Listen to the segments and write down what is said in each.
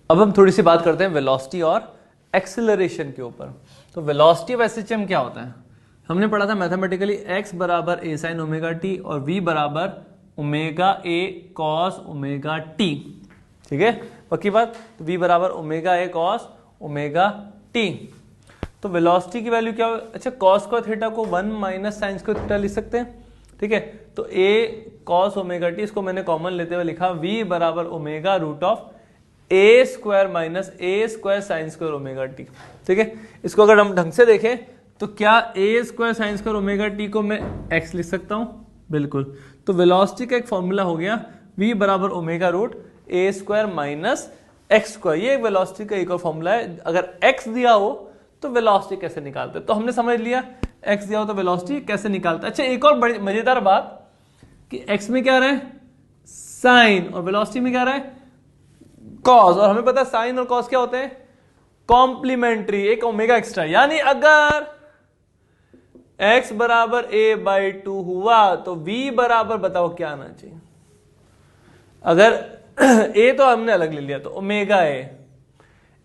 अब हम थोड़ी सी बात करते हैं वेलोसिटी और एक्सेलरेशन के ऊपर। तो वेलोसिटी ऑफ एसएचएम क्या होता है? हमने पढ़ा था मैथमेटिकली x बराबर a sin ओमेगा टी और v बराबर omega a cos omega T. ठीक है, पक्की बात। तो v बराबर omega a cos omega T. तो वेलोसिटी की वैल्यू क्या हो? अच्छा, cos स्क्वायर थीटा को 1 माइनस साइन स्क्वायर थीटा लिख सकते हैं। ठीक है, तो a cos ओमेगा टी, इसको मैंने कॉमन लेते हुए लिखा v बराबर omega root of A square minus A square sine square omega T. ठीक है, इसको अगर हम ढंग से देखें तो क्या A square sine square omega t को मैं एक्स लिख सकता हूं? बिल्कुल। तो वेलोसिटी का एक फॉर्मूला हो गया v बराबर ओमेगा रूट ए स्क्वायर माइनस एक्स स्क्वायर। ये वेलोसिटी का एक और फॉर्मूला है। अगर x दिया हो तो वेलोसिटी कैसे निकालते हैं, तो हमने समझ लिया x दिया हो तो वेलोसिटी कैसे निकालते हैं। अच्छा, एक और बड़ी मजेदार बात कि x में क्या रहा है? साइन, और वेलोसिटी में क्या रहा है? कॉस। और हमें पता है साइन और कॉस क्या होते हैं? कॉम्प्लीमेंट्री, एक ओमेगा एक्स्ट्रा। यानी अगर x बराबर a बाई 2 हुआ तो v बराबर बताओ क्या आना चाहिए? अगर a तो हमने अलग ले लिया तो ओमेगा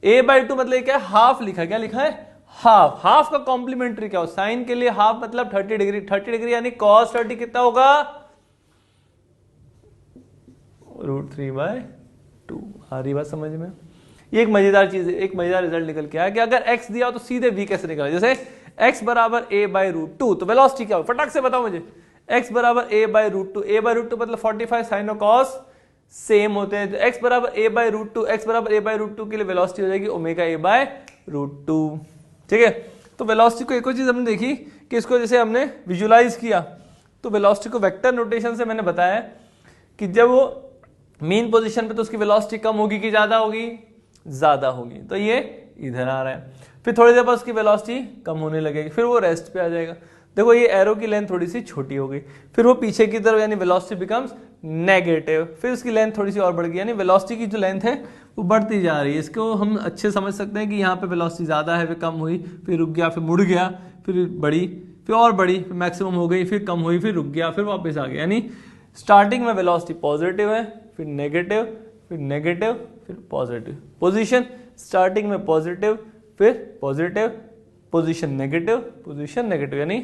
a बाई 2 मतलब क्या? हाफ लिखा। क्या लिखा है? हाफ। हाफ का कॉम्प्लीमेंट्री क्या हो? साइन के लिए हाफ मतलब 30 डिग्री। 30 डिग्री यानी cos 30 कितना होगा? √3/2। आ रही बात समझ में? ये एक मजेदार चीज है, एक मजेदार रिजल्ट निकल के आया कि अगर x दिया हो तो सीधे v कैसे निकला। जैसे x बराबर a बाई √2, तो वेलोसिटी क्या हो? फटाक से बताओ मुझे। x बराबर a बाई √2, a बाई √2 मतलब 45 साइन और कॉस सेम होते हैं। तो x बराबर a बाई √2, x बराबर a बाई √2 के लिए वेलोसिटी हो जाएगी ओमेगा a बाई √2। ठीक है, तो वेलोसिटी को एक और चीज हमने देखी कि इसको जैसे हमने विजुलाइज किया तो वेलोसिटी को वेक्टर नोटेशन से मैंने बताया कि जब वो मीन पोजीशन पे तो उसकी वेलोसिटी कम होगी कि ज्यादा होगी? ज्यादा होगी। तो ये इधर आ रहा है, फिर थोड़ी देर बाद उसकी वेलोसिटी कम होने लगेगी, फिर वो रेस्ट पे आ जाएगा। देखो ये एरो की लेंथ थोड़ी सी छोटी हो गई, फिर वो पीछे की तरफ यानी वेलोसिटी बिकम्स नेगेटिव, फिर उसकी लेंथ थोड़ी सी और बढ़ गई, यानी वेलोसिटी की जो लेंथ है वो बढ़ती जा रही है। इसको हम अच्छे समझ सकते हैं कि यहाँ पे वेलोसिटी ज्यादा है, फिर कम हुई, फिर रुक गया, फिर मुड़ गया, फिर बढ़ी, फिर और बढ़ी, फिर मैक्सिमम हो गई, फिर कम हुई, फिर रुक गया, फिर वापस आ गया। यानी स्टार्टिंग में वेलोसिटी पॉजिटिव है, फिर नेगेटिव, फिर नेगेटिव, फिर पॉजिटिव। पोजीशन स्टार्टिंग में पॉजिटिव, फिर positive, position negative, position negative. यानी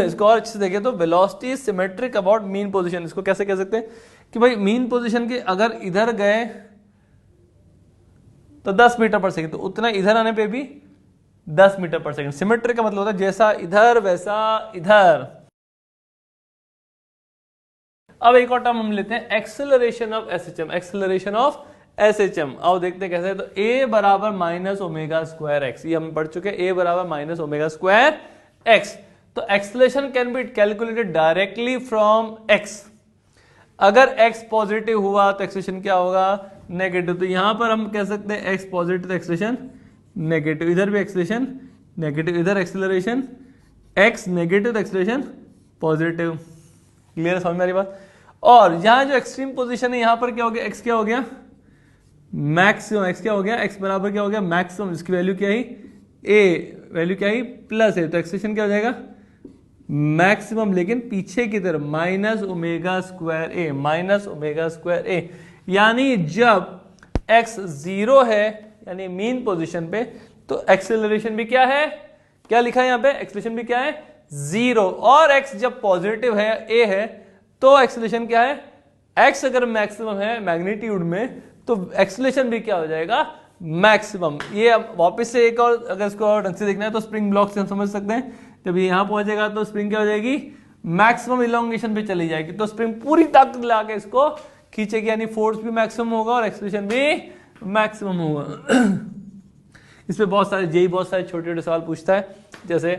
इसको और अच्छे से देखें तो velocity symmetric about mean position. इसको कैसे कह सकते हैं कि भाई मीन पोजीशन के अगर इधर गए तो 10 मीटर पर सेकंड, तो उतना इधर आने पे भी 10 मीटर पर सेकंड। सिमेट्रिक का मतलब होता है जैसा इधर वैसा इधर। अब एक और टर्म हम लेते हैं acceleration of SHM. Acceleration of SHM आओ देखते हैं कैसे। तो a बराबर माइनस ओमेगा स्क्वायर एक्स, ये हम पढ़ चुके हैं। a बराबर माइनस ओमेगा स्क्वायर एक्स। तो acceleration can be calculated directly from x। अगर x पॉजिटिव हुआ तो एक्सेलरेशन क्या होगा? नेगेटिव। तो यहां पर हम कह सकते हैं x पॉजिटिव तो एक्सेलरेशन नेगेटिव, इधर भी एक्सेलरेशन नेगेटिव, इधर एक्सेलरेशन x नेगेटिव तो एक्सेलरेशन पॉजिटिव। क्लियर है, समझ में आ रही बात? और यहां जो एक्सट्रीम पोजीशन है यहां पर क्या हो गया? x क्या हो गया? मैक्सिमम। x क्या हो गया? x बराबर क्या हो गया? मैक्सिमम। इसकी वैल्यू क्या है? a, वैल्यू क्या है? प्लस है, तो एक्सेलरेशन क्या हो जाएगा? मैक्सिमम, लेकिन पीछे की तरफ माइनस ओमेगा स्क्वायर ए, माइनस ओमेगा स्क्वायर ए। यानी जब x 0 है यानी मीन पोजीशन पे, तो एक्सेलरेशन भी क्या है? क्या लिखा है यहां पे? एक्सेलरेशन भी क्या है? 0। और x जब पॉजिटिव है, a है, तो एक्सेलरेशन क्या है? x अगर मैक्सिमम है मैग्नीट्यूड में तो एक्सेलरेशन भी क्या हो जाएगा? मैक्सिमम। ये अब वापस से एक और अगर इसको और ढंग से देखना है तो स्प्रिंग ब्लॉक से हम समझ सकते हैं, जब ये यहां पहुंचेगा तो स्प्रिंग क्या हो जाएगी? मैक्सिमम इलोंगेशन पे चली जाएगी। तो स्प्रिंग पूरी ताकत लगा के इसको खींचेगी, यानी फोर्स भी मैक्सिमम होगा और एक्सेलरेशन भी मैक्सिमम होगा। इस पे बहुत सारे छोटे छोटे सवाल पूछता है, जैसे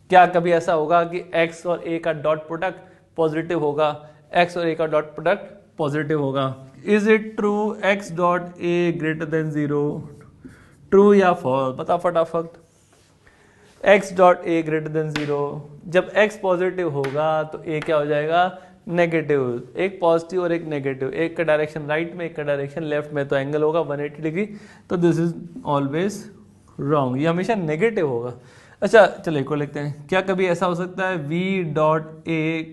क्या कभी ऐसा होगा कि x और a का डॉट प्रोडक्ट पॉजिटिव होगा? x और a का डॉट प्रोडक्ट पॉजिटिव होगा। Is it true x dot a greater than 0? True या फॉल्स? बता फटाफट। x dot a greater than 0, जब x पॉजिटिव होगा तो a क्या हो जाएगा? नेगेटिव। एक पॉजिटिव और एक नेगेटिव, एक का डायरेक्शन राइट में, एक का डायरेक्शन लेफ्ट में, तो एंगल होगा 180 डिग्री। तो दिस इज ऑलवेज रॉन्ग, ये हमेशा नेगेटिव होगा। अच्छा चलो एक और लिखते हैं। क्या कभी ऐसा हो सकता है v dot a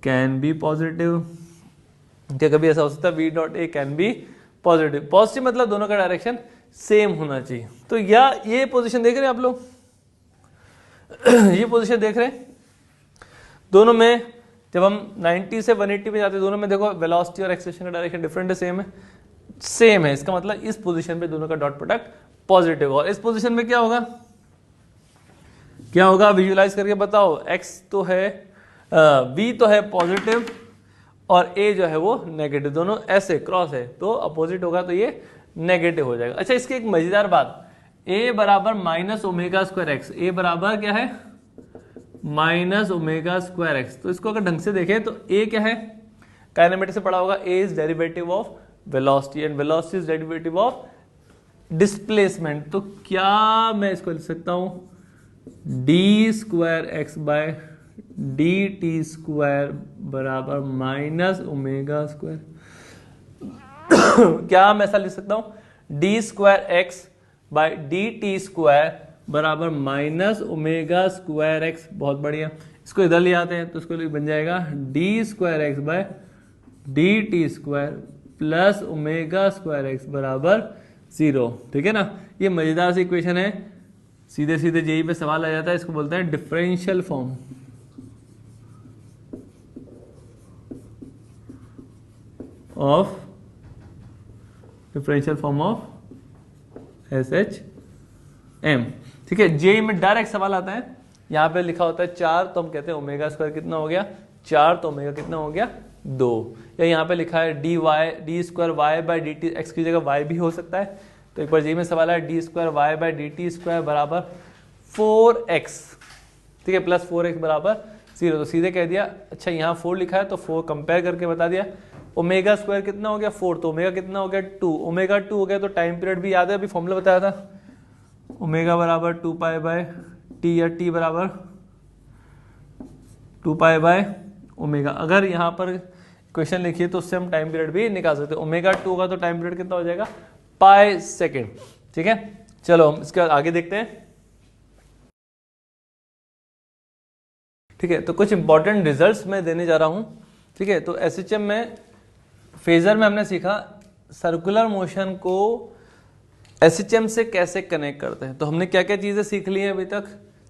can be positive? क्या कभी ऐसा हो सकता है v dot a can be positive. Positive मतलब दोनों का डायरेक्शन सेम होना चाहिए। तो या ये पोजीशन देख रहे हैं आप लोग, ये पोजीशन देख रहे हैं, दोनों में जब हम 90 से 180 पे जाते हैं, दोनों में देखो वेलोसिटी और एक्सेलरेशन का डायरेक्शन डिफरेंट है, सेम है। इसका मतलब इस पोजीशन पे दोनों का डॉट प्रोडक्ट पॉजिटिव। और इस पोजीशन में क्या होगा, क्या होगा विजुलाइज करके बताओ। x तो है v तो है पॉजिटिव और a जो है वो नेगेटिव, दोनों ऐसे क्रॉस है तो अपोजिट होगा, तो ये नेगेटिव हो जाएगा। अच्छा, इसकी एक मजेदार बात, a बराबर minus omega square x, a बराबर क्या है माइनस ओमेगा स्क्वायर एक्स। तो इसको अगर ढंग से देखें तो a क्या है, काइनेमेटिक्स से पढ़ा होगा, a is derivative of velocity and velocity is derivative of displacement. तो क्या मैं इसको लिख सकता हूं D square X by D T square बराबर माइनस ओमेगा स्क्वायर। क्या मैं ऐसा लिख सकता हूं D square X by D T square बराबर माइनस ओमेगा स्क्वायर एक्स। बहुत बढ़िया, इसको इधर ले आते हैं तो इसको बन जाएगा D square X by D T square plus omega square X बराबर 0। ठीक है ना, ये मजेदार सी इक्वेशन है, सीधे सीधे जेई पे सवाल आ जाता है। इसको बोलते हैं डिफरेंशियल फॉर्म ऑफ SHM। ठीक है, जेई में डायरेक्ट सवाल आता है, यहां पे लिखा होता है 4, तो हम कहते हैं ओमेगा स्क्वायर कितना हो गया 4, तो ओमेगा कितना हो गया 2। या यहाँ पे लिखा है D square Y by D T, X की जगह वाई भी हो सकता है। तो एक बार जी में सवाल है D square Y by D T square बराबर 4x, ठीक है, प्लस 4x बराबर 0। तो सीधे कह दिया। अच्छा, यहाँ 4 लिखा है तो 4 कंपेयर करके बता दिया। ओमेगा स्क्वायर कितना हो गया 4, तो ओमेगा कितना हो गया 2। ओमेगा 2 हो गया तो टाइम पीरियड भी याद है, अभी फॉर्मूला बताया था, ओमेगा बराबर 2 पाई बाय टी या टी बराबर 2 पाई बाय ओमेगा। अगर यहाँ पर क्वेश्चन लिखिए तो उससे हम टाइम पीरियड भी निकाल सकते हैं। ओमेगा 2 होगा तो टाइम पीरियड कितना हो जाएगा पाई सेकेंड। ठीक है, चलो हम इसके बाद आगे देखते हैं। ठीक है, तो कुछ इंपॉर्टेंट रिजल्ट्स मैं देने जा रहा हूं। ठीक है, तो एसएचएम में फेजर में हमने सीखा सर्कुलर मोशन को एसएचएम से कैसे कनेक्ट करते हैं। तो हमने क्या क्या चीजें सीख ली हैं अभी तक।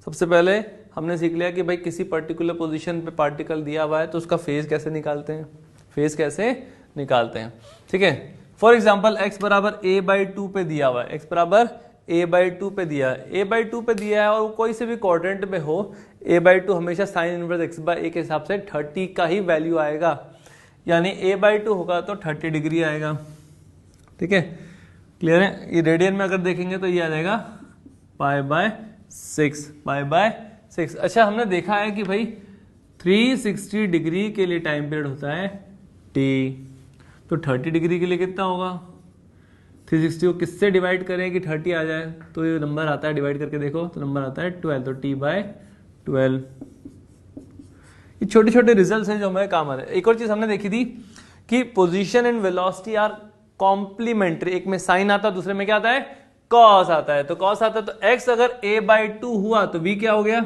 सबसे पहले हमने सीख लिया कि भाई किसी पर्टिकुलर पोजीशन पे पार्टिकल दिया हुआ है तो उसका फेज कैसे निकालते हैं, ठीक है। फॉर एग्जाम्पल x बराबर a/2 पे दिया हुआ है, x बराबर a/2 पे दिया है, a/2 पे दिया है और कोई से भी क्वाड्रेंट में हो, a/2 हमेशा साइन इनवर्स x/a के हिसाब से 30 का ही वैल्यू आएगा, यानी a/2 होगा तो 30 डिग्री आएगा। ठीक है, क्लियर है। ये रेडियन में अगर देखेंगे तो ये आ जाएगा π/6। अच्छा, हमने देखा है कि भाई 360 डिग्री के लिए टाइम पीरियड होता है t, तो 30 डिग्री के लिए कितना होगा 360 को किससे डिवाइड करें कि 30 आ जाए, तो ये नंबर आता है, डिवाइड करके देखो तो नंबर आता है 12, तो t/12। ये छोटे छोटे रिजल्ट्स हैं जो हमें काम आ रहे हैं। एक और चीज हमने देखी थी कि position and velocity are complementary, एक में साइन आता है दूसरे में क्या आता है कॉस आता है। तो कॉस आता है तो x अगर a/2 हुआ तो v क्या हो गया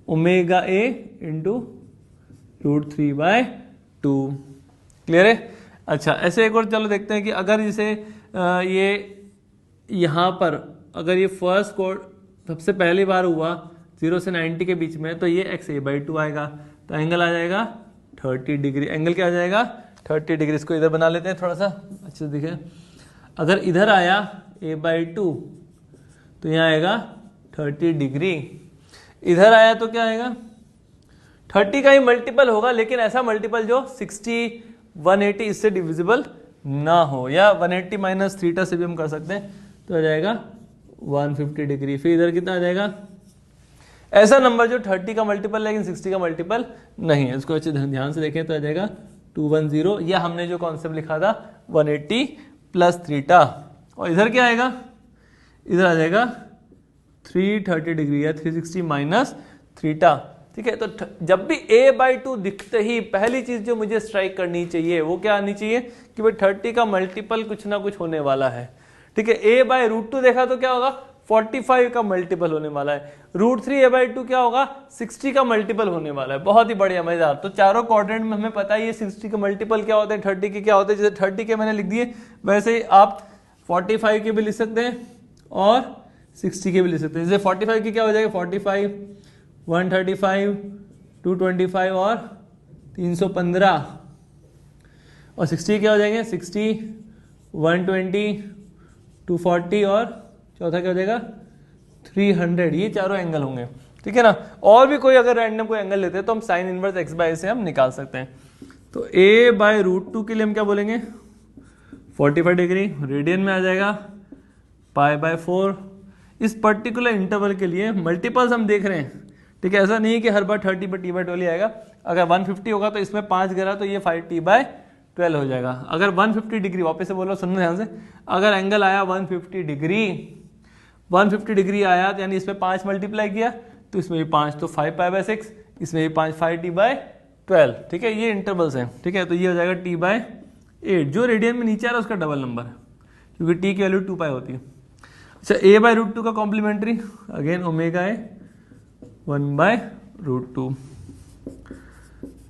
ओमेगा a इंटू √3/2। क्लियर है। अच्छा, ऐसे एक और चलो देखते हैं कि अगर जैसे ये यहाँ पर अगर ये फर्स्ट कोड सबसे पहली बार हुआ 0 से 90 के बीच में, तो ये x a/2 आएगा, तो एंगल आ जाएगा 30 डिग्री। एंगल क्या आ जाएगा 30 डिग्री। इसको इधर बना लेते हैं थोड़ा सा अच्छे दिखे। अगर इधर आया a/2 तो यहाँ आएगा 30 डिग्री, इधर आया तो क्या आएगा 30 का ही मल्टीपल होगा, लेकिन ऐसा मल्टीपल जो 60 180 इससे डिविजिबल ना हो, या 180 माइनस थीटा से भी हम कर सकते हैं, तो आ जाएगा 150 डिग्री। फिर इधर कितना आ जाएगा ऐसा नंबर जो 30 का मल्टीपल लेकिन 60 का मल्टीपल नहीं है। इसको अच्छे ध्यान से देखें तो आ जाएगा 210, या हमने जो कॉन्सेप्ट लिखा था 180 प्लस थीटा। और इधर क्या आएगा, इधर आ जाएगा 330 डिग्री या 360 माइनस थीटा। ठीक है, तो जब भी a/2 दिखते ही पहली चीज जो मुझे स्ट्राइक करनी चाहिए वो क्या आनी चाहिए कि भाई 30 का मल्टीपल कुछ ना कुछ होने वाला है। ठीक है, a/√2 देखा तो क्या होगा 45 का मल्टीपल होने वाला है। √3a/2 क्या होगा, 60 का मल्टीपल होने वाला है। बहुत ही बढ़िया, मजेदार। तो चारों क्वाड्रेंट में हमें पता है ये 60 के मल्टीपल क्या होते हैं, 30 के क्या होते हैं। जैसे 30 के मैंने लिख दिए, वैसे ही आप 45 के भी लिख सकते हैं और 60 के भी लिख सकते हैं। जैसे 45 की क्या हो जाएगा, 45, 135, 225 और 315, और 60 क्या हो जाएंगे, 60, 120, 240 और चौथा क्या हो जाएगा 300। ये चारों एंगल होंगे, ठीक है ना। और भी कोई अगर रैंडम कोई एंगल लेते हैं तो हम साइन इनवर्स x/a से हम निकाल सकते हैं। तो a/√2 के लिए हम क्या बोलेंगे, 45 डिग्री, रेडियन में आ जाएगा π/4। इस पर्टिकुलर इंटरवल के लिए मल्टीपल्स हम देख रहे हैं, ठीक है। ऐसा नहीं है कि हर बार 30 पर t/12 आएगा। अगर 150 होगा तो इसमें 5 गिरा तो ये 5t/12 हो जाएगा। अगर 150 डिग्री, वापस से बोलो, सुनना ध्यान से, अगर एंगल आया 150 डिग्री आया तो यानी इसमें 5 मल्टीप्लाई किया तो इसमें भी 5, तो 5π/6, इसमें भी 5, 5t/12, ठीक है। ये इंटरवल्स हैं, ठीक है। तो ये हो जाएगा t/8। जो रेडियन में नीचे आ रहा है उसका डबल नंबर है, क्योंकि t की वैल्यू 2π होती है। अच्छा, a/√2 का कॉम्प्लीमेंट्री अगेन ओमेगा है 1/√2।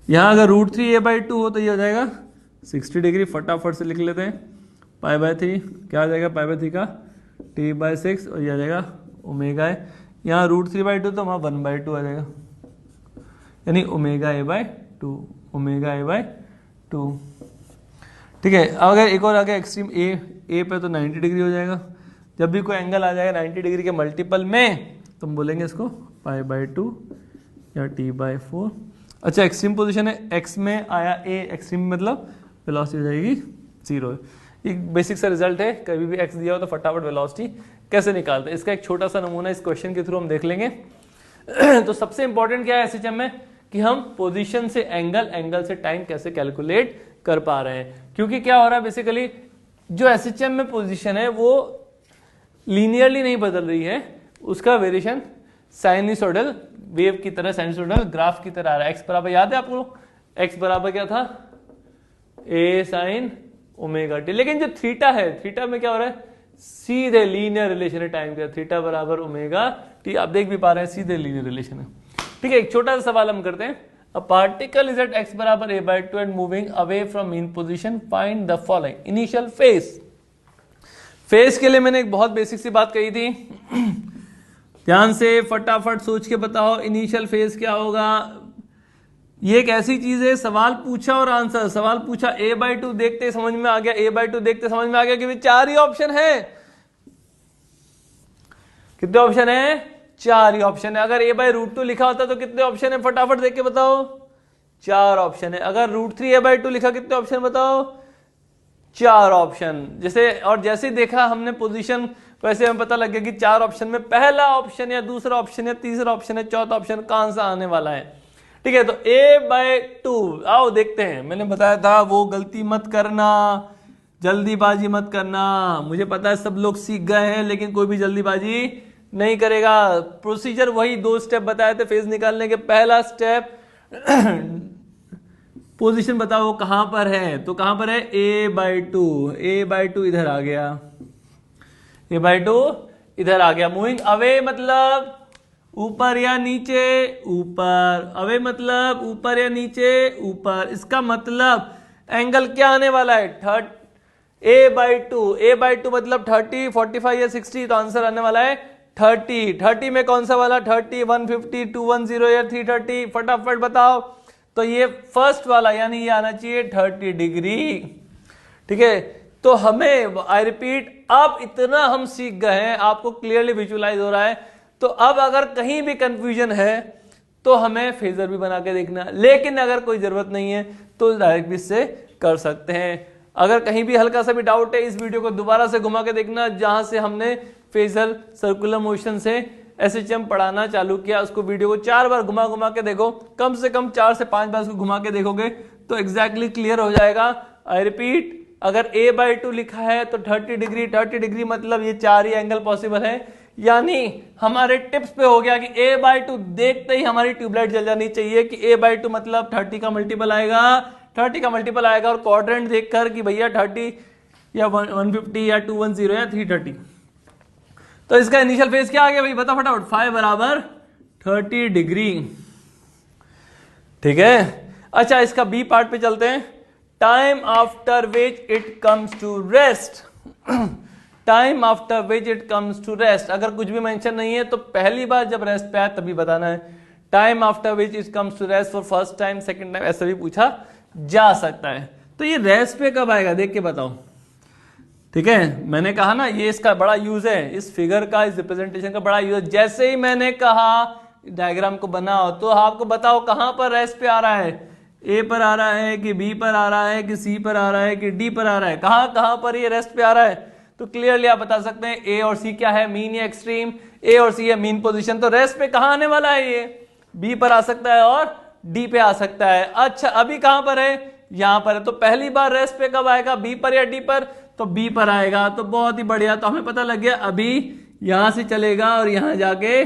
यहाँ अगर √3a/2 हो तो ये हो जाएगा 60 डिग्री, फटाफट से लिख लेते हैं। π/3 क्या आ जाएगा, π/3 का t/6 और ये आ जाएगा ओमेगा है। यहाँ √3/2 तो वहाँ 1/2 आ जाएगा, यानी ओमेगा a/2, ठीक है। अगर एक और आ गया एक्सट्रीम ए पे तो 90 डिग्री हो जाएगा। जब भी कोई एंगल आ जाएगा 90 डिग्री के मल्टीपल में तो हम बोलेंगे इसको π/2 या t/4। अच्छा, एक्सट्रीम पोजीशन है, एक्स में आया ए, एक्सट्रीम मतलब वेलोसिटी हो जाएगी 0। एक बेसिक सा रिजल्ट है, कभी भी एक्स दिया हो तो फटाफट वेलोसिटी कैसे निकालते हैं, इसका एक छोटा सा नमूना इस क्वेश्चन के थ्रू हम देख लेंगे। तो सबसे इंपॉर्टेंट क्या है एसएचएम में, कि हम पोजीशन से एंगल, एंगल से टाइम कैसे कैलकुलेट कर पा रहे हैं। क्योंकि क्या हो रहा है बेसिकली, जो एसएचएम में पोजीशन है वो लीनियरली नहीं बदल रही है, उसका वेरिएशन साइनसोइडल वेव की तरह, साइनसोइडल ग्राफ की तरह आ रहा है। एक्स बराबर याद है आपको, एक्स बराबर क्या था, a sin ω t। लेकिन जो थीटा है, थीटा में क्या हो रहा है, सीधे लीनियर रिलेशन है टाइम का, थीटा बराबर ω t। आप देख भी पा रहे हैं सीधे लीनियर रिलेशन है, ठीक है। एक छोटा सा सवाल हम करते हैं, a particle is at x बराबर a/2 and moving away from mean position, find the following initial phase. Phase के लिए मैंने एक बहुत बेसिक सी बात कही थी, ध्यान से फटाफट सोच के बताओ इनिशियल फेज क्या होगा। ये एक ऐसी चीज है, सवाल पूछा और आंसर, सवाल पूछा a/2 देखते समझ में आ गया, a/2 देखते समझ में आ गया कि 4 ही ऑप्शन है। कितने ऑप्शन है, 4 ही ऑप्शन है। अगर a/√2 लिखा होता तो कितने ऑप्शन है, फटाफट देख के बताओ, 4 ऑप्शन है। अगर √3a/2 लिखा, कितने ऑप्शन बताओ, 4 ऑप्शन। जैसे देखा हमने पोजीशन, वैसे हमें पता लग गया कि 4 ऑप्शन में पहला ऑप्शन या दूसरा ऑप्शन या तीसरा ऑप्शन या चौथा ऑप्शन कहां से आने वाला है, ठीक है। तो a/2 आओ देखते हैं। मैंने बताया था वो गलती मत करना, जल्दीबाजी मत करना। मुझे पता है सब लोग सीख गए हैं, लेकिन कोई भी जल्दीबाजी नहीं करेगा। प्रोसीजर वही 2 स्टेप बताए थे फेज निकालने के। पहला स्टेप पोजीशन बताओ कहां पर है, तो कहां पर है, a/2 इधर आ गया, a/2 इधर आ गया। मूविंग अवे मतलब ऊपर या नीचे, ऊपर। अवे मतलब ऊपर या नीचे, ऊपर। इसका मतलब एंगल क्या आने वाला है, a/2 मतलब 30, 45 या 60, तो आंसर आने वाला है 30। 30 में कौन सा वाला, 30, 150, 210 या 330, फटाफट बताओ। तो ये फर्स्ट वाला, यानी ये आना चाहिए 30 डिग्री, ठीक है। तो हमें, आई रिपीट, अब इतना हम सीख गए हैं, आपको क्लियरली विजुअलाइज हो रहा है। तो अब अगर कहीं भी कंफ्यूजन है तो हमें फेजर भी बना के देखना, लेकिन अगर कोई जरूरत नहीं है तो डायरेक्ट भी इससे कर सकते हैं। अगर कहीं भी हल्का सा भी डाउट है, इस वीडियो को दोबारा से घुमा के देखना, जहां से हमने फेजर सर्कुलर मोशन से एसएचएम पढ़ाना चालू किया, उसको वीडियो को 4 बार घुमा घुमा के देखो, कम से कम 4 से 5 बार उसको घुमा के देखोगे तो एग्जैक्टली क्लियर हो जाएगा। आई रिपीट, अगर a/2 लिखा है तो 30 डिग्री, 30 डिग्री मतलब ये 4 ही एंगल पॉसिबल है। यानी हमारे टिप्स पे हो गया कि a/2 देखते ही हमारी ट्यूबलाइट जल जानी चाहिए कि a/2 मतलब 30 का मल्टीपल आएगा, 30 का मल्टीपल आएगा। और क्वाड्रेंट देखकर कि भैया 30 या 150 या 210 या 330। तो इसका इनिशियल फेज क्या आ गया भाई, बता फटाफट। फाई बराबर 30 डिग्री, ठीक है। अच्छा इसका बी पार्ट पे चलते हैं। Time after which it comes to rest, time after which it comes to rest. अगर कुछ भी मेंशन नहीं है तो पहली बार जब रेस्ट पे आए तभी बताना है। Time after which it comes to rest for first time, second time, ऐसा भी पूछा जा सकता है। तो ये रेस्ट पे कब आएगा देख के बताओ, ठीक है। मैंने कहा ना ये इसका बड़ा यूज है, इस फिगर का, इस रिप्रेजेंटेशन का बड़ा यूज है। जैसे ही मैंने कहा डायग्राम को बनाओ तो आपको बताओ कहां पर रेस्ट पे आ रहा है, ए पर आ रहा है कि बी पर आ रहा है कि सी पर आ रहा है कि डी पर आ रहा है, कहां पर ये रेस्ट पे आ रहा है। तो क्लियरली आप बता सकते हैं ए और सी क्या है, मीन या एक्सट्रीम। ए और सी है मीन पोजीशन, तो रेस्ट पे कहां आने वाला है, ये बी पर आ सकता है और डी पे आ सकता है। अच्छा अभी कहां पर है, यहां पर है। तो पहली बार रेस्ट पे कब आएगा, बी पर या डी पर, तो बी पर आएगा। तो बहुत ही बढ़िया, तो हमें पता लग गया अभी यहां से चलेगा और यहां जाके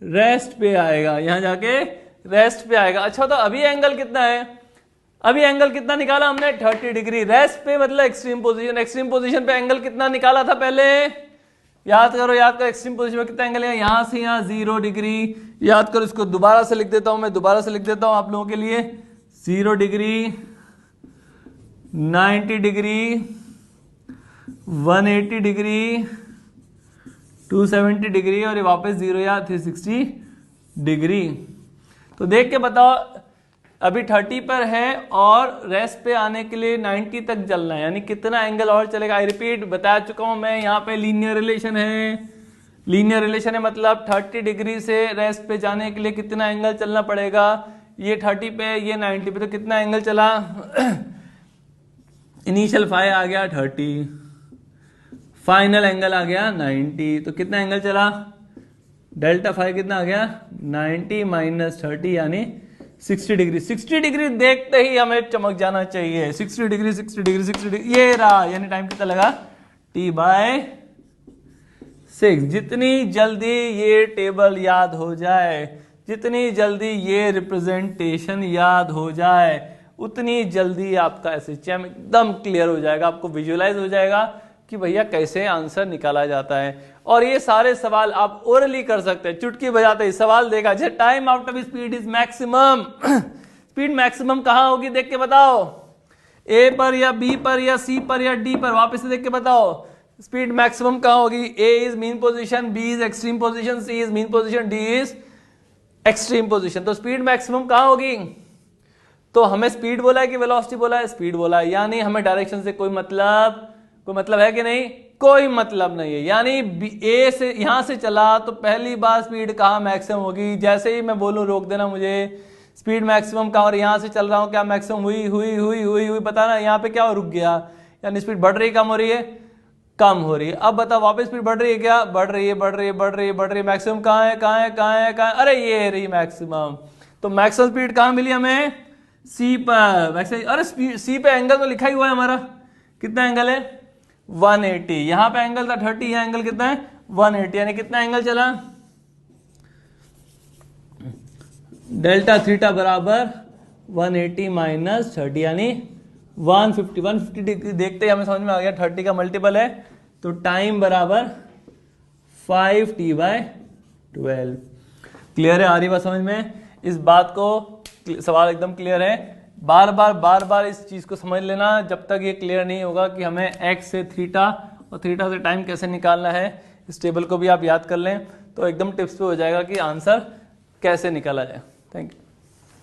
रेस्ट पे आएगा, यहां जाके रेस्ट पे आएगा। अच्छा तो अभी एंगल कितना है, अभी एंगल कितना निकाला हमने, 30 डिग्री। रेस्ट पे मतलब एक्सट्रीम पोजीशन, एक्सट्रीम पोजीशन पे एंगल कितना निकाला था पहले, याद करो एक्सट्रीम पोजीशन में कितना एंगल है, यहां से यहां 0 डिग्री। याद करो, इसको दोबारा से लिख देता हूं, मैं दोबारा से लिख देता हूं आप लोगों के लिए। 0 डिग्री, 90 डिग्री, 180 डिग्री, 270 डिग्री और ये वापस 0 या 360 डिग्री। तो देख के बताओ अभी 30 पर है और रेस्ट पे आने के लिए 90 तक चलना है, यानी कितना एंगल और चलेगा। आई रिपीट, बता चुका हूं मैं, यहाँ पे लीनियर रिलेशन है। लीनियर रिलेशन है मतलब 30 डिग्री से रेस्ट पे जाने के लिए कितना एंगल चलना पड़ेगा। ये 30 पे, ये 90 पे, तो कितना एंगल चला इनिशियल फाई आ गया 30, फाइनल एंगल आ गया 90, तो कितना एंगल चला, डेल्टा फाई कितना आ गया 90 माइनस 30 यानी 60 डिग्री। 60 डिग्री देखते ही हमें चमक जाना चाहिए। 60 डिग्री, 60 डिग्री, 60 डिग्री, ये रहा। यानी टाइम कितना लगा, T/6। जितनी जल्दी ये टेबल याद हो जाए, जितनी जल्दी ये रिप्रेजेंटेशन याद हो जाए, उतनी जल्दी आपका एसएचएम एकदम क्लियर हो जाएगा, आपको विजुअलाइज हो जाएगा कि भैया कैसे आंसर निकाला जाता है। और ये सारे सवाल आप ओरली कर सकते हैं, चुटकी बजाते ही सवाल देगा। जैसे time after speed is maximum, speed maximum कहां होगी देख के बताओ, ए पर या बी पर या सी पर या डी पर, वापस से देख के बताओ स्पीड मैक्सिमम कहां होगी। A is mean position, B is extreme position, C is mean position, D is extreme position. तो स्पीड मैक्सिमम कहां होगी, तो हमें स्पीड बोला है कि वेलोसिटी बोला है, स्पीड बोला है, यानी हमें डायरेक्शन से कोई मतलब है कि नहीं, कोई मतलब नहीं है। यानी ए से यहां से चला तो पहली बार स्पीड कहां मैक्सिमम होगी, जैसे ही मैं बोलूं रोक देना मुझे, स्पीड मैक्सिमम कहां, और यहां से चल रहा हूं क्या मैक्सिमम हुई हुई हुई हुई हुई, बताना यहाँ पे क्या रुक गया, यानी स्पीड बढ़ रही कम हो रही है, कम हो रही है। अब बताओ वापस स्पीड बढ़ रही है क्या, बढ़ रही है, बढ़ रही है, बढ़ रही है, बढ़ रही है। मैक्सिमम कहां है, कहां है, कहां है, कहां है, अरे ये रही मैक्सिमम। तो मैक्सिमम स्पीड कहां मिली हमें, सी पर। मैक्सिमम, अरे सी पे एंगल तो लिखा ही हुआ है हमारा, कितना एंगल है 180। यहां पे एंगल था 30, यहां एंगल कितना है 180, यानी कितना एंगल चला, डेल्टा थीटा बराबर 180 माइनस 30 यानी 150। 150 डिग्री देखते ही हमें समझ में आ गया 30 का मल्टीपल है, तो टाइम बराबर 5t/12। क्लियर है, आ रही बात समझ में, इस बात को सवाल एकदम क्लियर है। बार बार इस चीज को समझ लेना जब तक ये क्लियर नहीं होगा कि हमें x से थीटा और थीटा से टाइम कैसे निकालना है। इस टेबल को भी आप याद कर लें तो एकदम टिप्स पे हो जाएगा कि आंसर कैसे निकाला जाए। Thank you.